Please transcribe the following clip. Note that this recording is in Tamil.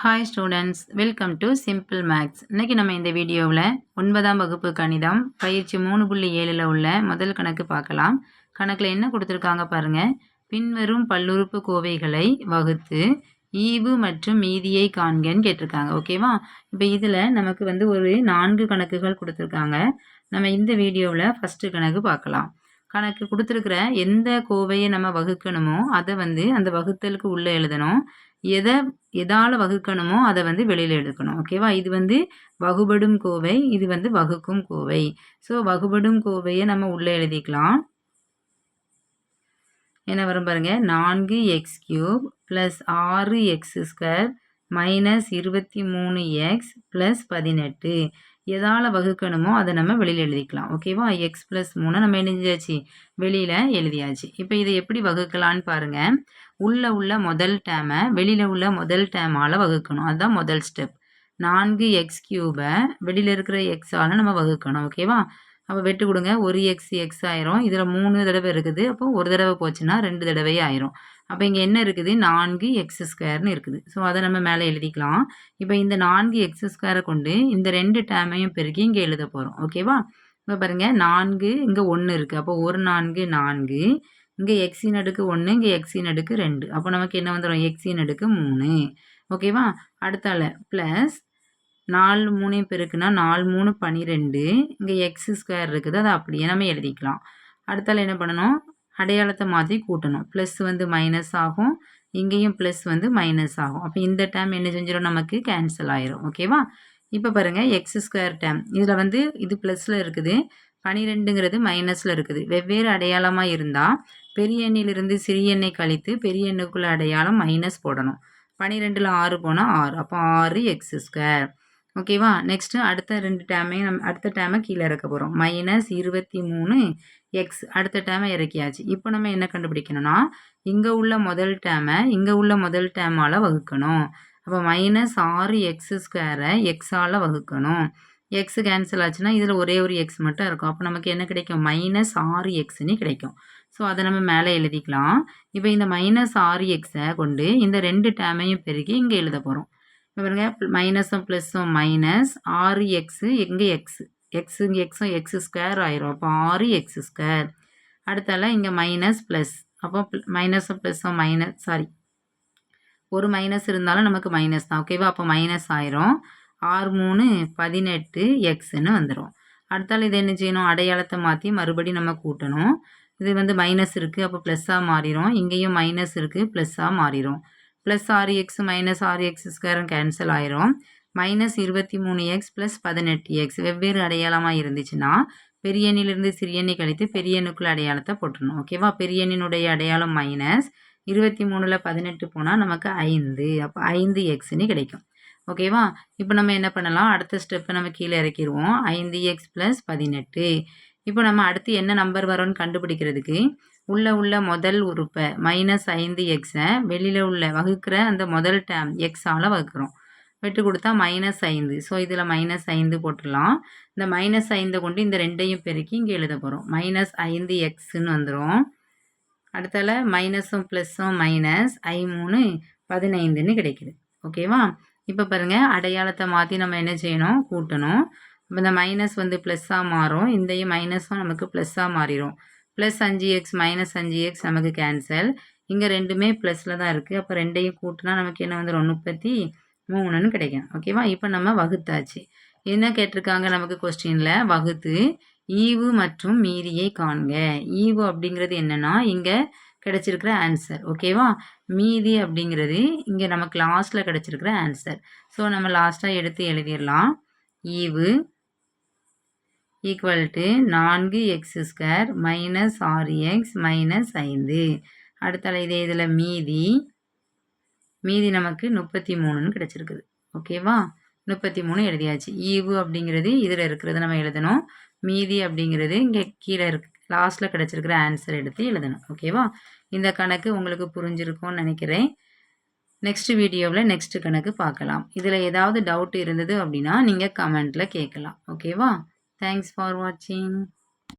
Hi students, welcome to simple maths. இன்றைக்கி நம்ம இந்த வீடியோவில் 9ஆம் வகுப்பு கணிதம் பயிற்சி 3.7 உள்ள முதல் கணக்கு பார்க்கலாம். கணக்கில் என்ன கொடுத்துருக்காங்க பாருங்கள். பின்வரும் பல்லுறுப்பு கோவைகளை வகுத்து ஈவு மற்றும் மீதியை காண்கன்னு கேட்டிருக்காங்க. ஓகேவா? இப்போ இதில் நமக்கு ஒரு 4 கணக்குகள் கொடுத்துருக்காங்க. நம்ம இந்த வீடியோவில் ஃபஸ்ட்டு கணக்கு பார்க்கலாம். கணக்கு கொடுத்துருக்கிற எந்த கோவையை நம்ம வகுக்கணுமோ அதை அந்த வகுத்தலுக்கு உள்ளே எழுதணும். எதால் வகுக்கணுமோ அதை வெளியில் எடுக்கணும். ஓகேவா? இது வகுபடும் கோவை, இது வகுக்கும் கோவை. ஸோ வகுபடும் கோவையை நம்ம உள்ளே எழுதிக்கலாம். என்ன வரும் பாருங்க, 4x³ + 6x² - 23x + 18. எதால் வகுக்கணுமோ அதை நம்ம வெளியில் எழுதிக்கலாம். ஓகேவா? x + 3 நம்ம எழுதியாச்சு, வெளியில் எழுதியாச்சு. இப்போ இதை எப்படி வகுக்கலான்னு பாருங்கள். உள்ள முதல் டேமை வெளியில் உள்ள முதல் டேமால் வகுக்கணும். அதுதான் முதல் ஸ்டெப். 4x³ வெளியில் இருக்கிற எக்ஸால் நம்ம வகுக்கணும். ஓகேவா? அப்போ வெட்டு கொடுங்க. ஒரு எக்ஸ் ஆயிரும். இதில் 3 தடவை இருக்குது. அப்போ ஒரு தடவை போச்சுன்னா 2 தடவை ஆயிரும். அப்போ இங்கே என்ன இருக்குது, 4x² இருக்குது. ஸோ அதை நம்ம மேலே எழுதிக்கலாம். இப்போ இந்த 4x² கொண்டு இந்த 2 டேமையும் பெருக்கி இங்கே எழுத போகிறோம். ஓகேவா? இப்போ பாருங்கள், 4 இங்கே 1 இருக்குது. அப்போ 1 4 4, இங்கே எக்ஸின் அடுக்கு 1, இங்கே எக்ஸின் அடுக்கு 2. அப்போ நமக்கு என்ன வந்துடும், எக்ஸின் அடுக்கு 3. ஓகேவா? அடுத்தால ப்ளஸ் 4 3 பெருக்குனா 4 3 12, இங்கே x² இருக்குது. அதை அப்படியே நம்ம எழுதிக்கலாம். அடுத்தால என்ன பண்ணணும், அடையாளத்தை மாற்றி கூட்டணும். ப்ளஸ் மைனஸ் ஆகும், இங்கேயும் ப்ளஸ் மைனஸ் ஆகும். அப்போ இந்த டேம் என்ன செஞ்சிடும், நமக்கு கேன்சல் ஆயிரும். ஓகேவா? இப்போ பாருங்கள், x² டேம் இதில் இது ப்ளஸில் இருக்குது, 12ங்கிறது மைனஸில் இருக்குது. வெவ்வேறு அடையாளமாக இருந்தால் பெரிய எண்ணிலிருந்து சிறிய எண்ணை கழித்து பெரிய எண்ணுக்குள்ள அடையாளம் மைனஸ் போடணும். 12ல் 6 போனால் 6, அப்போ 6x². ஓகேவா? நெக்ஸ்ட்டு அடுத்த 2 டேமையும் நம்ம அடுத்த டேமை கீழே இறக்க போகிறோம். -23x அடுத்த டேமை இறக்கியாச்சு. இப்போ நம்ம என்ன கண்டுபிடிக்கணும்னா, இங்கே உள்ள முதல் டேமை இங்கே உள்ள முதல் டேமால் வகுக்கணும். அப்போ -6x² எக்ஸால் வகுக்கணும். எக்ஸ் கேன்சல் ஆச்சுன்னா இதில் ஒரே ஒரு எக்ஸ் மட்டும் இருக்கும். அப்போ நமக்கு என்ன கிடைக்கும், -6xன்னு கிடைக்கும். ஸோ அதை நம்ம மேலே எழுதிக்கலாம். இப்போ இந்த -6xஐ கொண்டு இந்த 2 டேமையும் பெருக்கி இங்கே எழுத போகிறோம். இப்போ பாருங்க, மைனஸும் ப்ளஸ்ஸும் மைனஸ் 6x, இங்கே எக்ஸ் இங்கே எக்ஸும் x² ஆயிரும். அப்போ 6x². அடுத்தால இங்கே மைனஸ் ப்ளஸ், அப்போ மைனஸும் ப்ளஸ்ஸும் மைனஸ், ஒரு மைனஸ் இருந்தாலும் நமக்கு மைனஸ் தான். ஓகேவா? அப்போ மைனஸ் ஆயிரும். 6 3 18xன்னு வந்துடும். அடுத்தால இதை என்ன செய்யணும், அடையாளத்தை மாற்றி மறுபடியும் நம்ம கூட்டணும். இது மைனஸ் இருக்குது, அப்போ ப்ளஸ்ஸாக மாறிடும். இங்கேயும் மைனஸ் இருக்குது, ப்ளஸ்ஸாக மாறிடும். ப்ளஸ் 6x -6x² கேன்சல் ஆயிரும். -23x + 18x வெவ்வேறு அடையாளமாக இருந்துச்சுன்னா பெரிய எண்ணிலிருந்து சிறிய எண்ணை கழித்து பெரிய எண்ணுக்குள்ள அடையாளத்தை போட்டுடணும். ஓகேவா? பெரிய எண்ணினுடைய அடையாளம் மைனஸ், 23ல் 18 போனால் நமக்கு 5, அப்போ 5xன்னு கிடைக்கும். ஓகேவா? இப்போ நம்ம என்ன பண்ணலாம், அடுத்த ஸ்டெப்பை நம்ம கீழே இறக்கிடுவோம். 5x + 18. இப்போ நம்ம அடுத்து என்ன நம்பர் வரோன்னு கண்டுபிடிக்கிறதுக்கு உள்ள முதல் உறுப்பை -5xஐ வெளியில் உள்ள வகுக்கிற அந்த முதல் டேம் எக்ஸால் வகுக்கிறோம். வெட்டு கொடுத்தா -5. ஸோ இதில் -5 போட்டுடலாம். இந்த -5 கொண்டு இந்த 2ஐயும் பெருக்கி இங்கே எழுத போகிறோம். -5xன்னு வந்துடும். அடுத்தால மைனஸும் ப்ளஸ்ஸும் மைனஸ், I3 15ன்னு கிடைக்குது. ஓகேவா? இப்போ பாருங்கள், அடையாளத்தை மாற்றி நம்ம என்ன செய்யணும், கூட்டணும். இப்போ இந்த மைனஸ் ப்ளஸ்ஸாக மாறும், இந்தையும் மைனஸும் நமக்கு ப்ளஸ்ஸாக மாறிடும். +5x -5x நமக்கு கேன்சல். இங்கே ரெண்டுமே ப்ளஸில் தான் இருக்குது. அப்போ 2ஐயும் கூட்டினா நமக்கு என்ன வந்துடும், 33ன்னு கிடைக்கும். ஓகேவா? இப்போ நம்ம வகுத்தாச்சு. என்ன கேட்டிருக்காங்க நமக்கு கொஸ்டினில், வகுத்து ஈவு மற்றும் மீதியை காண்க. ஈவு அப்படிங்கிறது என்னென்னா இங்கே கிடச்சிருக்கிற ஆன்சர். ஓகேவா? மீதி அப்படிங்கிறது இங்கே நமக்கு லாஸ்ட்டில் கிடச்சிருக்கிற ஆன்சர். ஸோ நம்ம லாஸ்ட்டாக எடுத்து எழுதிடலாம். ஈவு = 4x² - 6x - 5. அடுத்தால இதில் மீதி நமக்கு 33ன்னு கிடச்சிருக்குது. ஓகேவா? 33 எழுதியாச்சு. ஈவு அப்படிங்கிறது இதில் இருக்கிறது நம்ம எழுதணும். மீதி அப்படிங்கிறது இங்கே கீழே லாஸ்ட்டில் கிடச்சிருக்கிற ஆன்சர் எடுத்து எழுதணும். ஓகேவா? இந்த கணக்கு உங்களுக்கு புரிஞ்சிருக்கும்னு நினைக்கிறேன். நெக்ஸ்ட் வீடியோவில் நெக்ஸ்ட் கணக்கு பார்க்கலாம். இதில் ஏதாவது டவுட் இருந்தது அப்படின்னா நீங்கள் கமெண்ட்டில் கேட்கலாம். ஓகேவா? Thanks for watching.